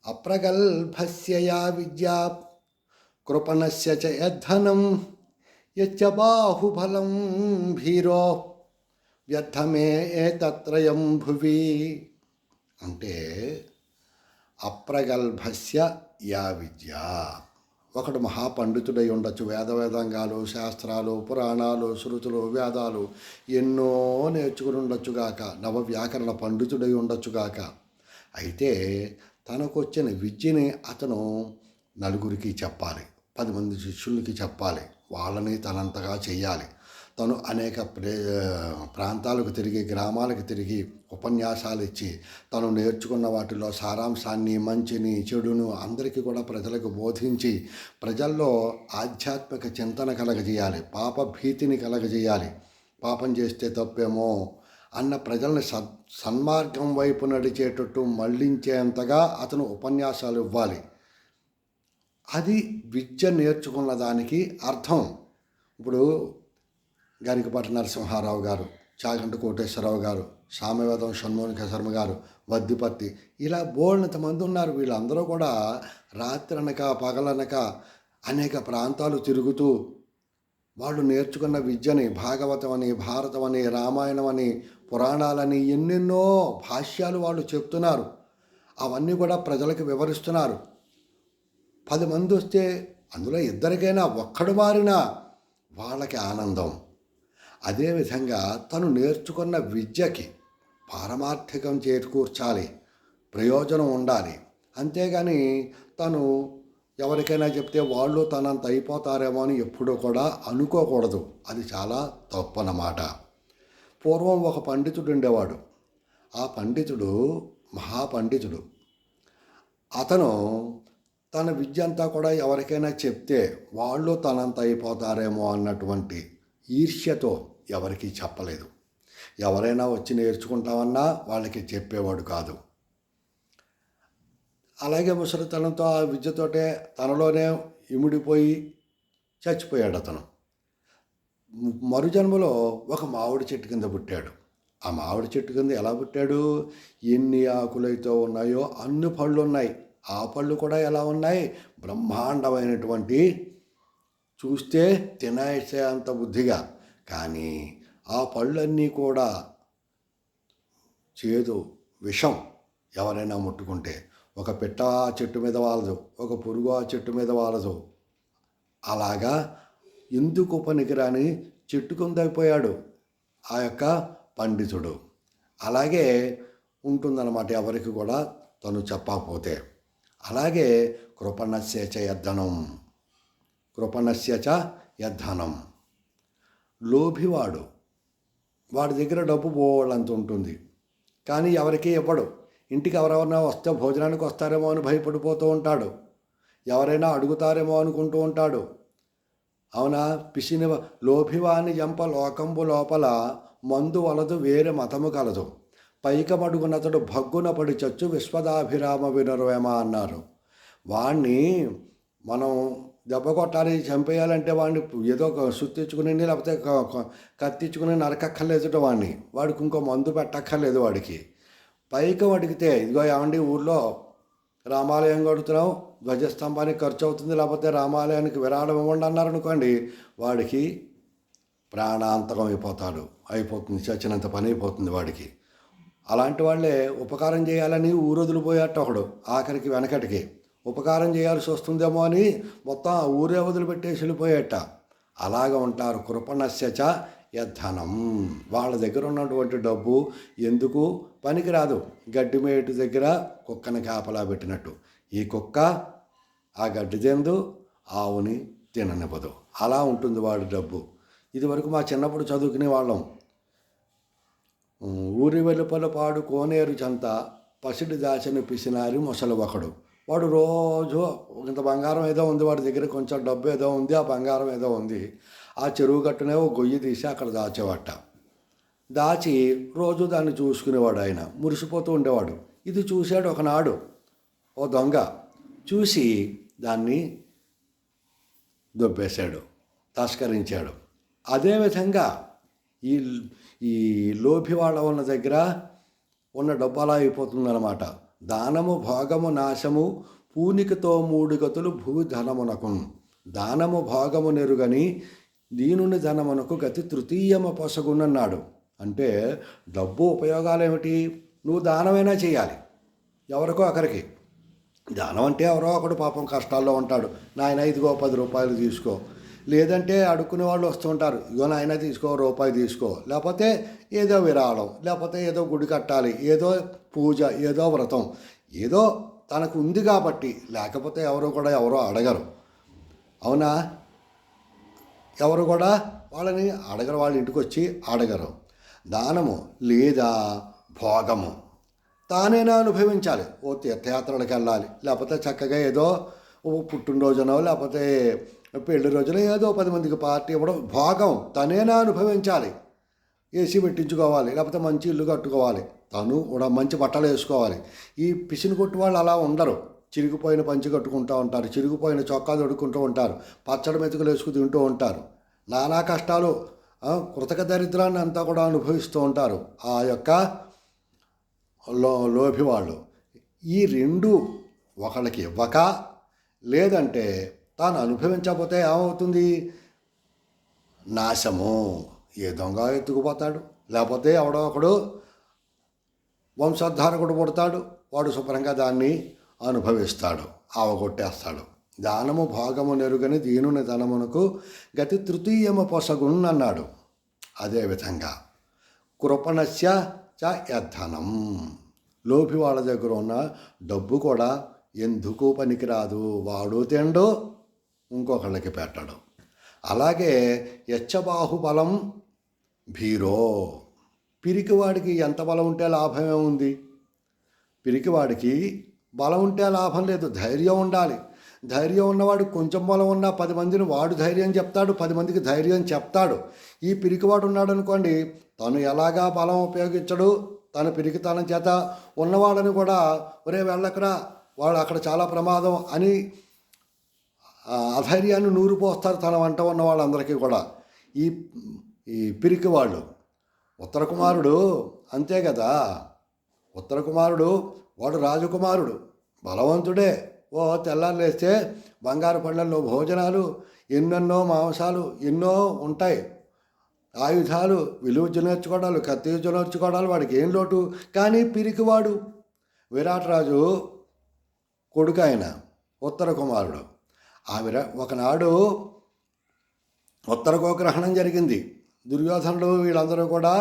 అప్రగల్భస్య yeah విద్యా కృపణస్య చ యద్ధనం యచ్చ బాహుబలం భీరో వ్యర్థమే ఏతత్రయం భువి. అంటే అప్రగల్భస్య యా విద్య, ఒకడు మహాపండితుడై ఉండొచ్చు, వేదాంగాలు శాస్త్రాలు పురాణాలు శృతులు వేదాలు ఎన్నో నేర్చుకుని ఉండొచ్చుగాక, నవ వ్యాకరణ పండితుడై ఉండొచ్చుగాక. అయితే తనకు వచ్చిన విద్యని అతను నలుగురికి చెప్పాలి, 10 మంది శిష్యులకి చెప్పాలి, వాళ్ళని తనంతగా చెయ్యాలి. తను అనేక ప్రాంతాలకు తిరిగి గ్రామాలకు తిరిగి ఉపన్యాసాలు ఇచ్చి తను నేర్చుకున్న వాటిలో సారాంశాన్ని మంచిని చెడును అందరికీ కూడా ప్రజలకు బోధించి ప్రజల్లో ఆధ్యాత్మిక చింతన కలగజేయాలి, పాప భీతిని కలగజేయాలి. పాపం చేస్తే తప్పేమో అన్న ప్రజల్ని సన్మార్గం వైపు నడిచేటట్టు మళ్లించేంతగా అతను ఉపన్యాసాలు ఇవ్వాలి. అది విద్య నేర్చుకున్న దానికి అర్థం. ఇప్పుడు గరికపాటి నరసింహారావు గారు, చాగంటి కోటేశ్వరరావు గారు, సామ్యవేదం షణ్ముఖ శర్మ గారు, వద్దిపత్తి, ఇలా బోల్నంతమంది ఉన్నారు. వీళ్ళందరూ కూడా రాత్రనక పగలనక అనేక ప్రాంతాలు తిరుగుతూ వాళ్ళు నేర్చుకున్న విద్యని భాగవతం అని, భారతం అని, రామాయణం అని, పురాణాలని ఎన్నెన్నో భాష్యాలు వాళ్ళు చెప్తున్నారు. అవన్నీ కూడా ప్రజలకు వివరిస్తున్నారు. 10 మంది వస్తే అందులో ఇద్దరికైనా ఒక్కడు మారినా వాళ్ళకి ఆనందం. అదేవిధంగా తను నేర్చుకున్న విద్యకి పారమార్థికం చేకూర్చాలి, ప్రయోజనం ఉండాలి. అంతేగాని తను ఎవరికైనా చెప్తే వాళ్ళు తనంత అయిపోతారేమో అని ఎప్పుడూ కూడా అనుకోకూడదు. అది చాలా తప్పు అన్నమాట. పూర్వం ఒక పండితుడు ఉండేవాడు. ఆ పండితుడు మహాపండితుడు. అతను తన విద్య అంతా కూడా ఎవరికైనా చెప్తే వాళ్ళు తనంత అయిపోతారేమో అన్నటువంటి ఈర్ష్యతో ఎవరికీ చెప్పలేదు. ఎవరైనా వచ్చి నేర్చుకుంటామన్నా వాళ్ళకి చెప్పేవాడు కాదు. అలాగే ముసలితనంతో ఆ విద్యతోటే తనలోనే ఇమిడిపోయి చచ్చిపోయాడు అతను. మరుజన్మలో ఒక మామిడి చెట్టు కింద పుట్టాడు. ఆ మామిడి చెట్టు కింద ఎలా పుట్టాడు? ఎన్ని ఆకులైతే ఉన్నాయో అన్ని పళ్ళు ఉన్నాయి. ఆ పళ్ళు కూడా ఎలా ఉన్నాయి? బ్రహ్మాండమైనటువంటి, చూస్తే తినేసే అంత బుద్ధిగా. కానీ ఆ పళ్ళన్నీ కూడా చేదు, విషం. ఎవరైనా ముట్టుకుంటే ఒక పిట్ట ఆ చెట్టు మీద వాలదు, ఒక పురుగు ఆ చెట్టు మీద వాలదు. అలాగా ఎందుకు పనికిరాని చెట్టు కిందైపోయాడు ఆ యొక్క పండితుడు. అలాగే ఉంటుందన్నమాట ఎవరికి కూడా తను చెప్పకపోతే. అలాగే కృపణస్య చ యద్ధనం, కృపణస్య చ యద్ధనం. లోభివాడు, వాడి దగ్గర డబ్బు పోవాలంత ఉంటుంది, కానీ ఎవరికీ ఇవ్వడు. ఇంటికి ఎవరెవరైనా వస్తే భోజనానికి వస్తారేమో అని భయపడిపోతూ ఉంటాడు. ఎవరైనా అడుగుతారేమో అనుకుంటూ ఉంటాడు. అవునా? పిసిని లోభివాని జంప లోకంబు లోపల మందు వలదు వేరే మతము కలదు, పైకమడుగునతడు భగ్గున పడి చచ్చు విశ్వదాభిరామ వినర్వేమ అన్నారు. వాణ్ణి మనం దెబ్బ కొట్టాలి, చంపేయాలంటే వాడిని ఏదో సుత్తించుకుని లేకపోతే కత్తించుకుని నరకక్కర్లేదు వాడిని. వాడికి ఇంకో మందు పెట్టక్కర్లేదు వాడికి. పైకం అడిగితే ఇదిగో ఏమండి ఊళ్ళో రామాలయం కడుతున్నాం, ధ్వజస్తంభానికి ఖర్చు అవుతుంది, లేకపోతే రామాలయానికి విరాళం ఇవ్వండి అన్నారనుకోండి, వాడికి ప్రాణాంతకం అయిపోతుంది, చచ్చినంత పని అయిపోతుంది వాడికి. అలాంటి వాళ్ళే ఉపకారం చేయాలని ఊరొదిలిపోయాట ఒకడు. ఆఖరికి వెనకటికి ఉపకారం చేయాల్సి వస్తుందేమో అని మొత్తం ఆ ఊరే వదిలిపెట్టేసి వెళ్ళిపోయేట. అలాగ ఉంటారు. కృపణస్య చ యద్ధనం. వాళ్ళ దగ్గర ఉన్నటువంటి డబ్బు ఎందుకు పనికిరాదు. గడ్డి మేటు దగ్గర కుక్కని కాపలా పెట్టినట్టు ఈ కుక్క ఆ గడ్డి తిందు, ఆవుని తిననివ్వదు. అలా ఉంటుంది వాడి డబ్బు. ఇదివరకు మా చిన్నప్పుడు చదువుకునే వాళ్ళం. ఊరి వెలుపల పాడు కోనేరు చెంత పసిడి దాచని పిసినారి మొసలు ఒకడు. వాడు రోజు ఇంత బంగారం ఏదో ఉంది వాడి దగ్గర, కొంచెం డబ్బు ఏదో ఉంది, ఆ బంగారం ఏదో ఉంది. ఆ చెరువు గట్టునే ఓ గొయ్యి తీసి అక్కడ దాచేవాట. దాచి రోజు దాన్ని చూసుకునేవాడు. ఆయన మురిసిపోతూ ఉండేవాడు. ఇది చూశాడు ఒకనాడు ఓ దొంగ. చూసి దాన్ని దొబ్బేశాడు, తస్కరించాడు. అదేవిధంగా ఈ లోభి వాళ్ళ ఉన్న దగ్గర ఉన్న డబ్బు అలా అయిపోతుందన్నమాట. దానము భోగము నాశము పూనికతో మూడు గతులు భూధనమునకు. దానము భోగము నెరుగని దీనుని ధనమునకు గతి తృతీయమ పొసగునన్నాడు. అంటే డబ్బు ఉపయోగాలు ఏమిటి? నువ్వు దానమైనా చేయాలి ఎవరికో ఒకరికి. దానం అంటే ఎవరో ఒకడు పాపం కష్టాల్లో ఉంటాడు, నాయన ఇదిగో 10 రూపాయలు తీసుకో. లేదంటే అడుక్కునే వాళ్ళు వస్తూ ఉంటారు, ఇగో నాయన తీసుకో, రూపాయి తీసుకో. లేకపోతే ఏదో విరాళం, లేకపోతే ఏదో గుడి కట్టాలి, ఏదో పూజ, ఏదో వ్రతం, ఏదో తనకు ఉంది కాబట్టి. లేకపోతే ఎవరో అడగరు, అవునా? ఎవరు కూడా వాళ్ళని అడగరు, వాళ్ళ ఇంటికి వచ్చి అడగరు. దానము లేదా భోగము తానేనా అనుభవించాలి. ఓ తీర్థయాత్రలకు వెళ్ళాలి, లేకపోతే చక్కగా ఏదో పుట్టినరోజునో లేకపోతే పెళ్లి రోజున ఏదో 10 మందికి పార్టీ ఇవ్వడం భోగం తనేనా అనుభవించాలి. ఏసీ పెట్టించుకోవాలి, లేకపోతే మంచి ఇల్లు కట్టుకోవాలి, తను కూడా మంచి బట్టలు వేసుకోవాలి. ఈ పిసిని కొట్టు వాళ్ళు అలా ఉండరు. చిరిగిపోయిన పంచి కట్టుకుంటూ ఉంటారు, చిరిగిపోయిన చొక్కా తొడుక్కుంటూ ఉంటారు, పచ్చడి మెతుకులు వేసుకు తింటూ ఉంటారు, నానా కష్టాలు, కృతక దరిద్రాన్ని అంతా కూడా అనుభవిస్తూ ఉంటారు ఆ యొక్క లోభి వాళ్ళు. ఈ రెండు ఒకళ్ళకి ఇవ్వక, లేదంటే తాను అనుభవించకపోతే ఏమవుతుంది? నాశము. ఏ దొంగ ఎత్తుకుపోతాడు, లేకపోతే ఎవడో ఒకడు వంశోద్ధారకుడు పుడతాడు, వాడు శుభ్రంగా దాన్ని అనుభవిస్తాడు, ఆవగొట్టేస్తాడు. దానము భాగము నెరుగని దీనుని ధనమునకు గతి తృతీయమ పొసగున్నన్నాడు. అదేవిధంగా కృపణస్య చ యద్ధనం. లోభి వాళ్ళ దగ్గర ఉన్న డబ్బు కూడా ఎందుకు పనికిరాదు. వాడు తిండు, ఇంకొకళ్ళకి పెట్టడు. అలాగే యచ్చబాహుబలం భీరో. పిరికివాడికి ఎంత బలం ఉంటే లాభమే ఉంది? పిరికివాడికి బలం ఉంటే లాభం లేదు, ధైర్యం ఉండాలి. ధైర్యం ఉన్నవాడు కొంచెం బలం ఉన్నా 10 మందిని వాడు ధైర్యం చెప్తాడు, 10 మందికి ధైర్యం చెప్తాడు. ఈ పిరికివాడు ఉన్నాడు అనుకోండి, తను ఎలాగా బలం ఉపయోగించడు, తన పిరికితనం చేత ఉన్నవాడని కూడా ఒరే వెళ్ళకరా, వాడు అక్కడ చాలా ప్రమాదం అని అధైర్యాన్ని నూరిపోస్తారు తన వంట ఉన్న వాళ్ళందరికీ కూడా. ఈ ఈ పిరికి వాళ్ళు. ఉత్తర కుమారుడు అంతే కదా. ఉత్తర కుమారుడు వాడు రాజకుమారుడు, బలవంతుడే. ఓ తెల్లారు లేస్తే బంగారు పళ్ళల్లో భోజనాలు, ఎన్నెన్నో మాంసాలు ఎన్నో ఉంటాయి, ఆయుధాలు, విలువ నేర్చుకోవడాలు, కత్తి నేర్చుకోవడాలు, వాడికి ఏం లోటు. కానీ పిరికివాడు విరాట్ రాజు కొడుకు ఆయన ఉత్తర కుమారుడు. ఒకనాడు ఉత్తర గోగ్రహణం జరిగింది. దుర్యోధనుడు వీళ్ళందరూ కూడా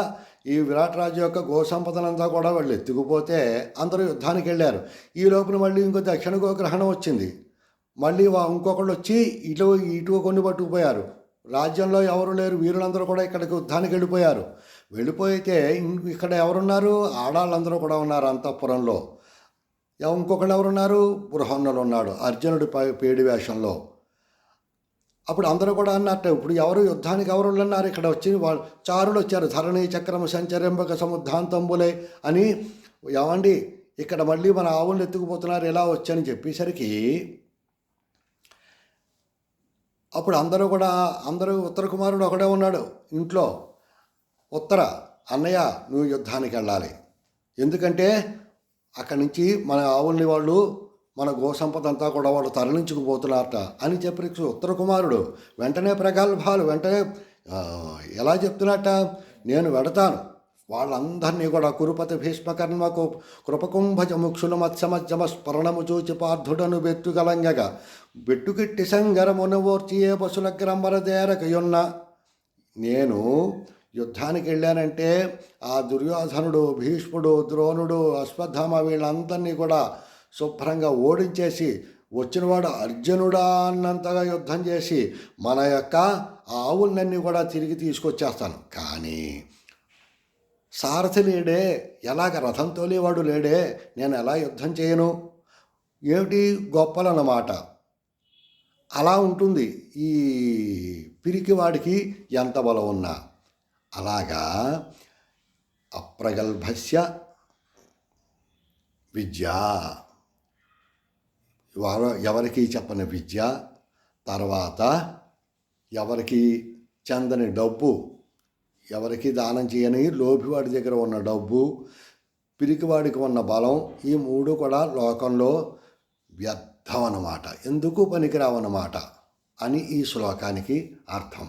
ఈ విరాట్ రాజు యొక్క గోసంపదనంతా కూడా వాళ్ళు ఎత్తుకుపోతే అందరూ యుద్ధానికి వెళ్ళారు. ఈ లోపల మళ్ళీ ఇంకో దక్షిణ గోగ్రహణం వచ్చింది. మళ్ళీ ఇంకొకళ్ళు వచ్చి ఇటు కొన్ని పట్టుకుపోయారు. రాజ్యంలో ఎవరు లేరు, వీరులందరూ కూడా ఇక్కడికి యుద్ధానికి వెళ్ళిపోయారు. వెళ్ళిపోయితే ఇక్కడ ఎవరున్నారు? ఆడాళ్ళందరూ కూడా ఉన్నారు అంతఃపురంలో. ఇంకొకళ్ళు ఎవరున్నారు? బృహన్నలు ఉన్నాడు అర్జునుడి పేడి వేషంలో. అప్పుడు అందరూ కూడా అన్నట్టు, ఇప్పుడు ఎవరు యుద్ధానికి ఎవరు అన్నారు? ఇక్కడ వచ్చి వాళ్ళు చారులు వచ్చారు. ధరణి చక్రము సంచరింపక సముద్ధాంతంబులే అని. ఏమండి ఇక్కడ మళ్ళీ మన ఆవులను ఎత్తుకుపోతున్నారు ఎలా వచ్చని చెప్పేసరికి అప్పుడు అందరూ ఉత్తర కుమారుడు ఒకడే ఉన్నాడు ఇంట్లో. ఉత్తర అన్నయ్య నువ్వు యుద్ధానికి వెళ్ళాలి, ఎందుకంటే అక్కడి నుంచి మన ఆవుల్ని వాళ్ళు మన గోసంపద అంతా కూడా వాళ్ళు తరలించుకుపోతున్నారట అని చెప్పి ఉత్తర కుమారుడు వెంటనే ప్రగల్భాలు, వెంటనే ఎలా చెప్తున్నట్ట, నేను వెడతాను వాళ్ళందరినీ కూడా. కురుపతి భీష్మకర్మకు కృపకుంభజ ముక్షులు మత్స్యమజ్జమ స్మరణము చూచి పార్థుడను బెట్టుగలంగగా బెట్టుకిట్టి సంగరమును ఓర్చి ఏ పశులగ్రమ్మరదేరకయున్న. నేను యుద్ధానికి వెళ్ళానంటే ఆ దుర్యోధనుడు, భీష్ముడు, ద్రోణుడు, అశ్వత్థామ వీళ్ళందరినీ కూడా శుభ్రంగా ఓడించేసి వచ్చినవాడు అర్జునుడా అన్నంతగా యుద్ధం చేసి మన యొక్క ఆవులన్నీ కూడా తిరిగి తీసుకొచ్చేస్తాను. కానీ సారథి లేడే, ఎలాగ రథం తోలేవాడు లేడే, నేను ఎలా యుద్ధం చేయను? ఏమిటి గొప్పలన్నమాట. అలా ఉంటుంది ఈ పిరికివాడికి ఎంత బలం ఉన్నా. అలాగా అప్రగల్భస్య విద్య, ఎవరికి చెప్పని విద్య, తర్వాత ఎవరికి చెందని డబ్బు, ఎవరికి దానం చేయని లోభివాడి దగ్గర ఉన్న డబ్బు, పిరికివాడికి ఉన్న బలం, ఈ మూడు కూడా లోకంలో వ్యర్థం అన్నమాట, ఎందుకు పనికిరావన్నమాట అని ఈ శ్లోకానికి అర్థం.